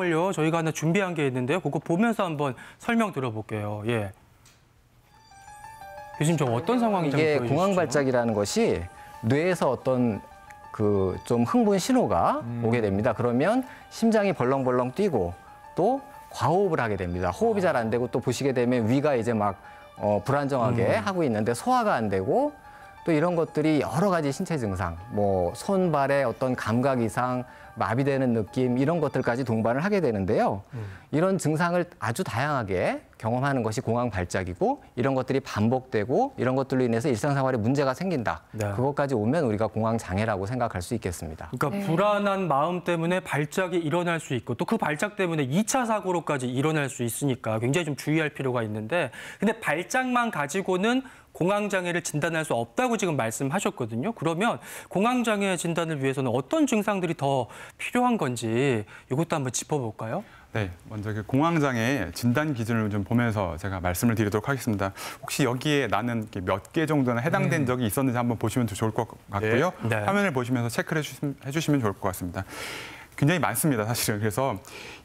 을요 저희가 하나 준비한 게 있는데요. 그거 보면서 한번 설명 들어볼게요. 예. 교수님, 저 어떤 상황인지 이게 공황 발작이라는 것이 뇌에서 어떤 그 좀 흥분 신호가 오게 됩니다. 그러면 심장이 벌렁벌렁 뛰고 또 과호흡을 하게 됩니다. 호흡이 잘 안 되고 또 보시게 되면 위가 이제 막 불안정하게 하고 있는데 소화가 안 되고 또 이런 것들이 여러 가지 신체 증상, 뭐 손발의 어떤 감각 이상, 마비되는 느낌 이런 것들까지 동반을 하게 되는데요. 이런 증상을 아주 다양하게 경험하는 것이 공황 발작이고 이런 것들이 반복되고 이런 것들로 인해서 일상생활에 문제가 생긴다. 네. 그것까지 오면 우리가 공황 장애라고 생각할 수 있겠습니다. 그러니까 불안한 마음 때문에 발작이 일어날 수 있고 또 그 발작 때문에 2차 사고로까지 일어날 수 있으니까 굉장히 좀 주의할 필요가 있는데 근데 발작만 가지고는 공황장애를 진단할 수 없다고 지금 말씀하셨거든요. 그러면 공황장애 진단을 위해서는 어떤 증상들이 더 필요한 건지 이것도 한번 짚어볼까요? 네, 먼저 그 공황장애 진단 기준을 좀 보면서 제가 말씀을 드리도록 하겠습니다. 혹시 여기에 나는 몇 개 정도나 해당된 적이 있었는지 한번 보시면 더 좋을 것 같고요. 네. 화면을 보시면서 체크를 해주시면 좋을 것 같습니다. 굉장히 많습니다, 사실은. 그래서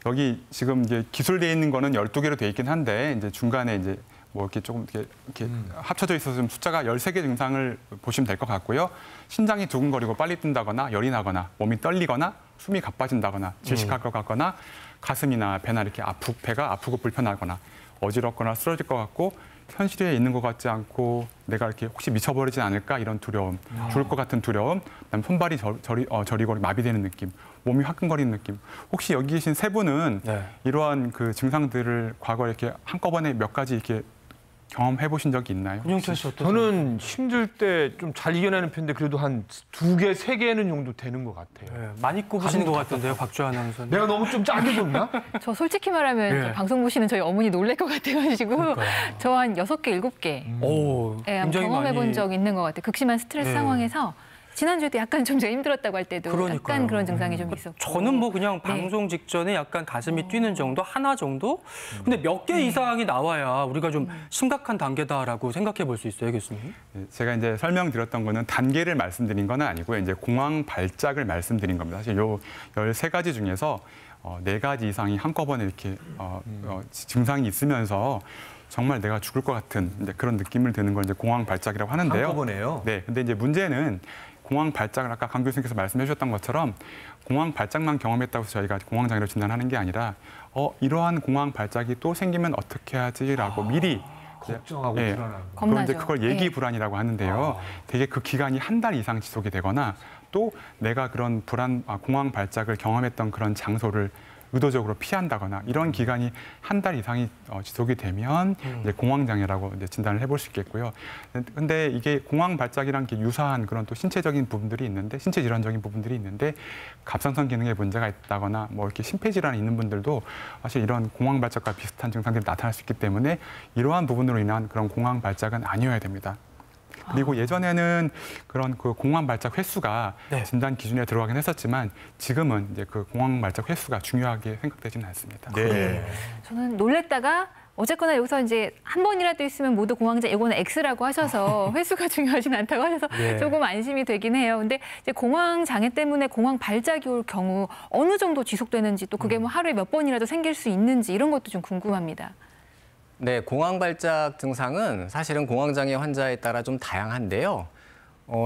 여기 지금 이제 기술되어 있는 거는 12개로 되어 있긴 한데 이제 중간에 이제 뭐 이렇게 조금 이렇게 합쳐져 있어서 좀 숫자가 13개 증상을 보시면 될 것 같고요. 심장이 두근거리고 빨리 뛴다거나 열이 나거나 몸이 떨리거나 숨이 가빠진다거나 질식할 것 같거나 가슴이나 배나 이렇게 배가 아프고 불편하거나 어지럽거나 쓰러질 것 같고 현실에 있는 것 같지 않고 내가 이렇게 혹시 미쳐버리지 않을까 이런 두려움, 죽을 것 같은 두려움, 그다음에 손발이 저리고 마비되는 느낌, 몸이 화끈거리는 느낌. 혹시 여기 계신 세 분은 이러한 그 증상들을 과거에 이렇게 한꺼번에 몇 가지 이렇게 경험해 보신 적이 있나요? 윤영철 씨 어떠세요? 저는 힘들 때 좀 잘 이겨내는 편인데 그래도 한 2개, 3개는 정도 되는 것 같아요. 네, 많이 꼽으신 것 같은데요, 박주환 아나운서는. 내가 너무 좀 짜게 줬나? 저 솔직히 말하면 저 방송 보시는 저희 어머니 놀랄 것 같아가지고 저 한 6개, 7개 오, 굉장히 경험해 본 많이. 적 있는 것 같아요. 극심한 스트레스 상황에서 지난주에도 약간 좀 제가 힘들었다고 할 때도 그러니까요. 약간 그런 증상이 좀 있었고. 저는 뭐 그냥 방송 직전에 약간 가슴이 뛰는 정도, 하나 정도? 근데 몇 개 이상이 나와야 우리가 좀 심각한 단계다라고 생각해 볼 수 있어요, 교수님? 제가 이제 설명드렸던 거는 단계를 말씀드린 건 아니고요. 이제 공황 발작을 말씀드린 겁니다. 사실 요 13가지 중에서 4가지 이상이 한꺼번에 이렇게 증상이 있으면서 정말 내가 죽을 것 같은 이제 그런 느낌을 드는 걸 이제 공황 발작이라고 하는데요. 한꺼번에요? 네. 근데 이제 문제는 공황 발작을 아까 강 교수님께서 말씀해 주셨던 것처럼 공황 발작만 경험했다고 해서 저희가 공황 장애로 진단하는 게 아니라 이러한 공황 발작이 또 생기면 어떻게 하지라고 미리 걱정하고 불안하고. 그럼 이제 그걸 예기 불안이라고 하는데요. 되게 그 기간이 한 달 이상 지속이 되거나 또 내가 그런 공황 발작을 경험했던 그런 장소를 의도적으로 피한다거나 이런 기간이 한 달 이상이 지속이 되면 이제 공황 장애라고 이제 진단을 해볼 수 있겠고요. 근데 이게 공황 발작이랑 유사한 그런 또 신체적인 부분들이 있는데 신체 질환적인 부분들이 있는데 갑상선 기능에 문제가 있다거나 뭐 이렇게 심폐 질환이 있는 분들도 사실 이런 공황 발작과 비슷한 증상들이 나타날 수 있기 때문에 이러한 부분으로 인한 그런 공황 발작은 아니어야 됩니다. 그리고 예전에는 그런 그 공황 발작 횟수가 진단 기준에 들어가긴 했었지만 지금은 이제 그 공황 발작 횟수가 중요하게 생각되지는 않습니다. 네. 저는 놀랬다가 어쨌거나 여기서 이제 한 번이라도 있으면 모두 공황장애, 이거는 X라고 하셔서 횟수가 중요하진 않다고 하셔서 조금 안심이 되긴 해요. 근데 이제 공황장애 때문에 공황 발작이 올 경우 어느 정도 지속되는지 또 그게 뭐 하루에 몇 번이라도 생길 수 있는지 이런 것도 좀 궁금합니다. 네, 공황 발작 증상은 사실은 공황장애 환자에 따라 좀 다양한데요.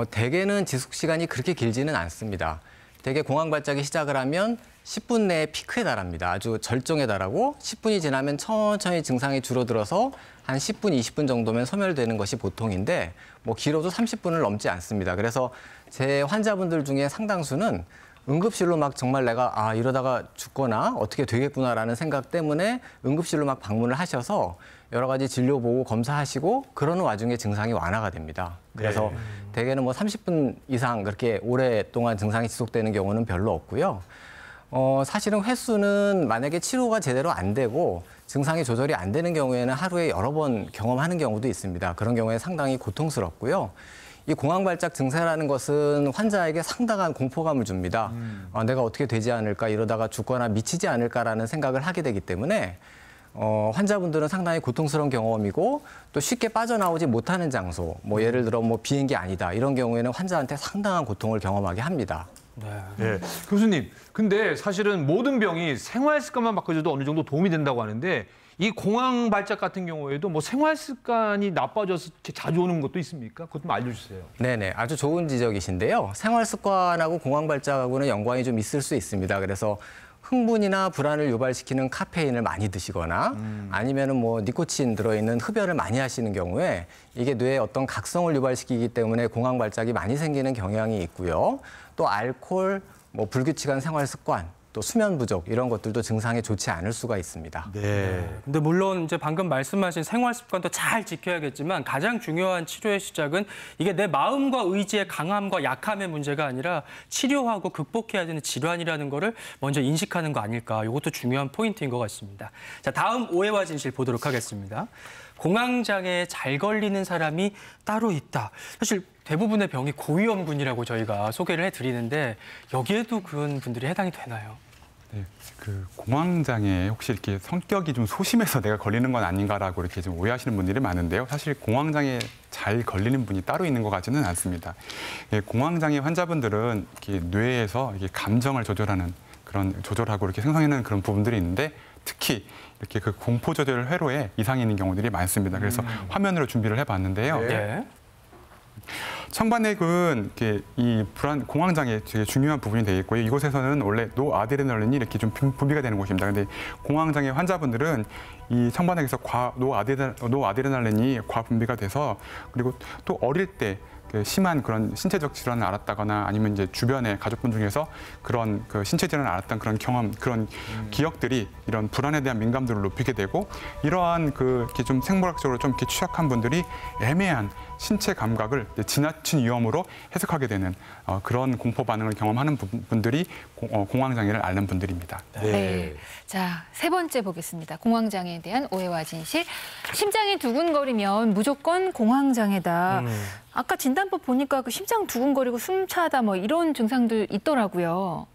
대개는 지속 시간이 그렇게 길지는 않습니다. 대개 공황 발작이 시작을 하면 10분 내에 피크에 달합니다. 아주 절정에 달하고 10분이 지나면 천천히 증상이 줄어들어서 한 10분, 20분 정도면 소멸되는 것이 보통인데 뭐 길어도 30분을 넘지 않습니다. 그래서 제 환자분들 중에 상당수는 응급실로 막 정말 내가 이러다가 죽거나 어떻게 되겠구나라는 생각 때문에 응급실로 막 방문을 하셔서 여러 가지 진료 보고 검사하시고 그러는 와중에 증상이 완화가 됩니다. 그래서 대개는 뭐 30분 이상 그렇게 오랫동안 증상이 지속되는 경우는 별로 없고요. 사실은 횟수는 만약에 치료가 제대로 안 되고 증상이 조절이 안 되는 경우에는 하루에 여러 번 경험하는 경우도 있습니다. 그런 경우에 상당히 고통스럽고요. 이 공황 발작 증세라는 것은 환자에게 상당한 공포감을 줍니다. 내가 어떻게 되지 않을까, 이러다가 죽거나 미치지 않을까라는 생각을 하게 되기 때문에 환자분들은 상당히 고통스러운 경험이고 또 쉽게 빠져나오지 못하는 장소, 뭐 예를 들어 뭐 비행기 아니다 이런 경우에는 환자한테 상당한 고통을 경험하게 합니다. 네. 교수님, 근데 사실은 모든 병이 생활 습관만 바꿔줘도 어느 정도 도움이 된다고 하는데 이 공황 발작 같은 경우에도 뭐 생활 습관이 나빠져서 이렇게 자주 오는 것도 있습니까? 그것 좀 알려주세요. 네네, 아주 좋은 지적이신데요. 생활 습관하고 공황 발작하고는 연관이 좀 있을 수 있습니다. 그래서 흥분이나 불안을 유발시키는 카페인을 많이 드시거나 아니면은 뭐 니코틴 들어있는 흡연을 많이 하시는 경우에 이게 뇌에 어떤 각성을 유발시키기 때문에 공황 발작이 많이 생기는 경향이 있고요. 또 알코올, 뭐 불규칙한 생활 습관, 또 수면 부족 이런 것들도 증상에 좋지 않을 수가 있습니다. 네. 근데 물론 이제 방금 말씀하신 생활 습관도 잘 지켜야겠지만 가장 중요한 치료의 시작은 이게 내 마음과 의지의 강함과 약함의 문제가 아니라 치료하고 극복해야 되는 질환이라는 거를 먼저 인식하는 거 아닐까. 이것도 중요한 포인트인 것 같습니다. 자, 다음 오해와 진실 보도록 하겠습니다. 공황장애에 잘 걸리는 사람이 따로 있다. 사실 대부분의 병이 고위험군이라고 저희가 소개를 해드리는데 여기에도 그런 분들이 해당이 되나요? 네, 그 공황장애 혹시 이렇게 성격이 좀 소심해서 내가 걸리는 건 아닌가라고 이렇게 좀 오해하시는 분들이 많은데요. 사실 공황장애 잘 걸리는 분이 따로 있는 것 같지는 않습니다. 예, 공황장애 환자분들은 이렇게 뇌에서 이렇게 감정을 조절하고 이렇게 생성해내는 그런 부분들이 있는데 특히 이렇게 그 공포 조절 회로에 이상이 있는 경우들이 많습니다. 그래서 화면으로 준비를 해봤는데요. 네. 청반액은 이렇게 이 공황장애 되게 중요한 부분이 되어 있고요. 이곳에서는 원래 노아드레날린이 이렇게 좀 분비가 되는 곳입니다. 근데 공황장애 환자분들은 이 청반액에서 노아드레날린이 과분비가 돼서 그리고 또 어릴 때 심한 그런 신체적 질환을 앓았다거나 아니면 이제 주변의 가족분 중에서 그런 그 신체 질환을 앓았던 그런 경험, 그런 기억들이 이런 불안에 대한 민감도를 높이게 되고 이러한 그 이렇게 좀 생물학적으로 좀 이렇게 취약한 분들이 애매한 신체 감각을 지나친 위험으로 해석하게 되는 그런 공포 반응을 경험하는 분들이 공황장애를 앓는 분들입니다. 네. 자, 세 번째 보겠습니다. 공황장애에 대한 오해와 진실. 심장이 두근거리면 무조건 공황장애다. 아까 진단법 보니까 그 심장 두근거리고 숨차다 뭐 이런 증상들 있더라고요.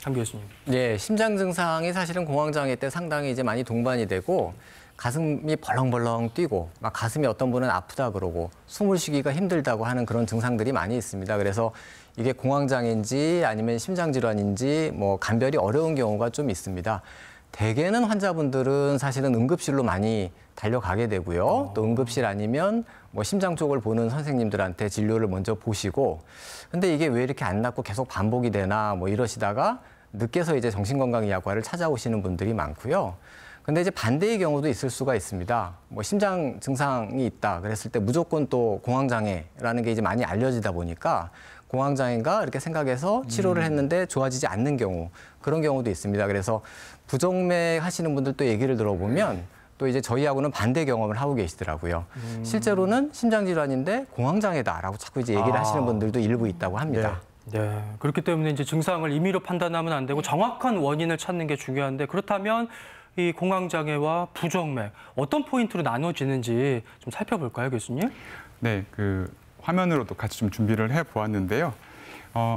한 교수님. 네, 심장 증상이 사실은 공황장애 때 상당히 이제 많이 동반이 되고 가슴이 벌렁벌렁 뛰고 막 가슴이 어떤 분은 아프다 그러고 숨을 쉬기가 힘들다고 하는 그런 증상들이 많이 있습니다. 그래서 이게 공황장애인지 아니면 심장질환인지 뭐 감별이 어려운 경우가 좀 있습니다. 대개는 환자분들은 사실은 응급실로 많이 달려가게 되고요. 또 응급실 아니면 뭐 심장 쪽을 보는 선생님들한테 진료를 먼저 보시고 근데 이게 왜 이렇게 안 낫고 계속 반복이 되나 뭐 이러시다가 늦게서 이제 정신건강의학과를 찾아오시는 분들이 많고요. 근데 이제 반대의 경우도 있을 수가 있습니다. 뭐 심장 증상이 있다 그랬을 때 무조건 또 공황장애라는 게 이제 많이 알려지다 보니까 공황장애인가 이렇게 생각해서 치료를 했는데 좋아지지 않는 경우 그런 경우도 있습니다. 그래서 부정맥 하시는 분들 또 얘기를 들어보면 또 이제 저희하고는 반대 경험을 하고 계시더라고요. 실제로는 심장질환인데 공황장애다라고 자꾸 이제 얘기를 하시는 분들도 일부 있다고 합니다. 네. 그렇기 때문에 이제 증상을 임의로 판단하면 안 되고 정확한 원인을 찾는 게 중요한데 그렇다면 이 공황장애와 부정맥 어떤 포인트로 나눠지는지 좀 살펴볼까요, 교수님? 네, 그 화면으로도 같이 좀 준비를 해보았는데요.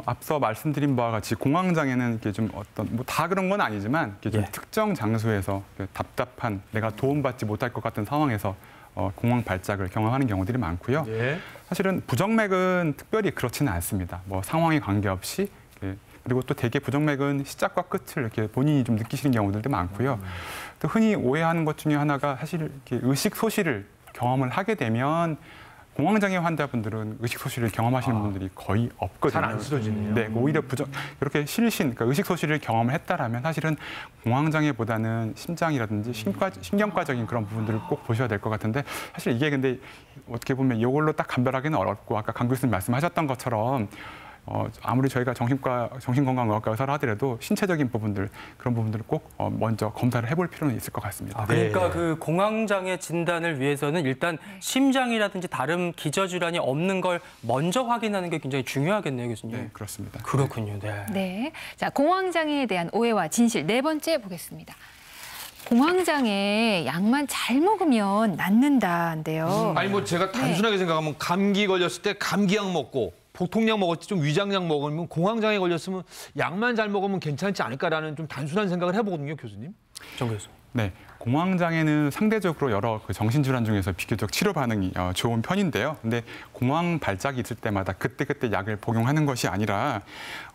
앞서 말씀드린 바와 같이 공황장애는 이렇게 좀 어떤 뭐 다 그런 건 아니지만 이렇게 좀 특정 장소에서 답답한 내가 도움받지 못할 것 같은 상황에서 공황 발작을 경험하는 경우들이 많고요. 사실은 부정맥은 특별히 그렇지는 않습니다. 뭐 상황에 관계없이 그리고 또 대개 부정맥은 시작과 끝을 이렇게 본인이 좀 느끼시는 경우들도 많고요. 또 흔히 오해하는 것 중에 하나가 사실 이렇게 의식 소실을 경험을 하게 되면 공황장애 환자분들은 의식 소실을 경험하시는 분들이 거의 없거든요. 잘 안 쓰러지네요. 네, 오히려 이렇게 그러니까 의식 소실을 경험을 했다라면 사실은 공황장애보다는 심장이라든지 신경과적인 그런 부분들을 꼭 보셔야 될 것 같은데 사실 이게 근데 어떻게 보면 이걸로 딱 감별하기는 어렵고 아까 강 교수님 말씀하셨던 것처럼 아무리 저희가 정신건강의학과 의사를 하더라도 신체적인 부분들 그런 부분들을 꼭 먼저 검사를 해볼 필요는 있을 것 같습니다. 그러니까 그 공황장애 진단을 위해서는 일단 심장이라든지 다른 기저질환이 없는 걸 먼저 확인하는 게 굉장히 중요하겠네요, 교수님. 네, 그렇습니다. 그렇군요. 네. 네. 자, 공황장애에 대한 오해와 진실 네 번째 보겠습니다. 공황장애 약만 잘 먹으면 낫는다인데요. 아니 뭐 제가 단순하게 생각하면 감기 걸렸을 때 감기약 먹고 보통약 먹을 때 좀 위장약 먹으면 공황장애 걸렸으면 약만 잘 먹으면 괜찮지 않을까라는 좀 단순한 생각을 해보거든요, 교수님. 정 교수님. 네, 공황장애는 상대적으로 여러 그 정신질환 중에서 비교적 치료 반응이 좋은 편인데요. 근데 공황 발작이 있을 때마다 그때그때 약을 복용하는 것이 아니라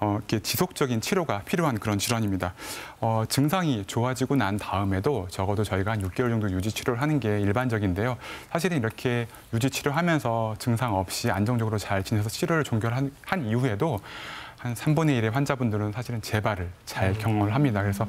이렇게 지속적인 치료가 필요한 그런 질환입니다. 증상이 좋아지고 난 다음에도 적어도 저희가 한 6개월 정도 유지 치료를 하는 게 일반적인데요. 사실은 이렇게 유지 치료하면서 증상 없이 안정적으로 잘 지내서 치료를 종결한 이후에도 한 3분의 1의 환자분들은 사실은 재발을 잘 경험을 합니다. 그래서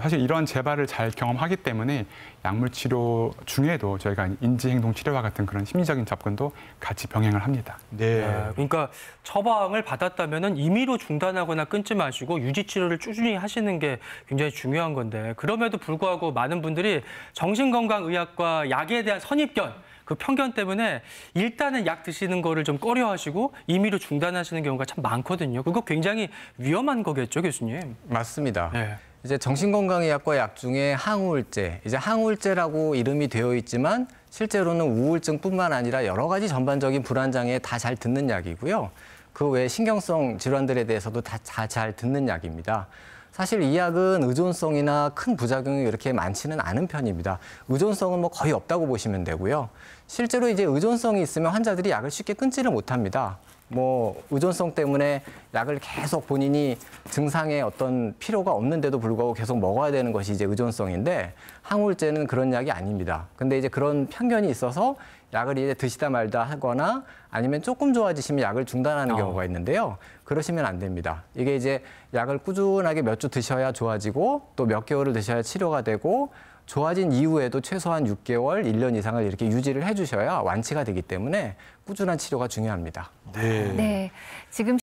사실 이런 재발을 잘 경험하기 때문에 약물 치료 중에도 저희가 인지행동 치료와 같은 그런 심리적인 접근도 같이 병행을 합니다. 네. 그러니까 처방을 받았다면은 임의로 중단하거나 끊지 마시고 유지 치료를 꾸준히 하시는 게 굉장히 중요한 건데 그럼에도 불구하고 많은 분들이 정신건강의학과 약에 대한 선입견 그 편견 때문에 일단은 약 드시는 거를 좀 꺼려하시고 임의로 중단하시는 경우가 참 많거든요. 그거 굉장히 위험한 거겠죠, 교수님? 맞습니다. 네. 이제 정신건강의학과 약 중에 항우울제, 이제 항우울제라고 이름이 되어 있지만 실제로는 우울증뿐만 아니라 여러 가지 전반적인 불안장애에 다 잘 듣는 약이고요. 그 외에 신경성 질환들에 대해서도 다 잘 듣는 약입니다. 사실 이 약은 의존성이나 큰 부작용이 이렇게 많지는 않은 편입니다. 의존성은 뭐 거의 없다고 보시면 되고요. 실제로 이제 의존성이 있으면 환자들이 약을 쉽게 끊지를 못합니다. 뭐 의존성 때문에 약을 계속 본인이 증상에 어떤 필요가 없는데도 불구하고 계속 먹어야 되는 것이 이제 의존성인데 항우울제는 그런 약이 아닙니다. 근데 이제 그런 편견이 있어서 약을 이제 드시다 말다 하거나 아니면 조금 좋아지시면 약을 중단하는 경우가 있는데요. 그러시면 안 됩니다. 이게 이제 약을 꾸준하게 몇 주 드셔야 좋아지고 또 몇 개월을 드셔야 치료가 되고 좋아진 이후에도 최소한 6개월, 1년 이상을 이렇게 유지를 해주셔야 완치가 되기 때문에 꾸준한 치료가 중요합니다. 네. 네. 지금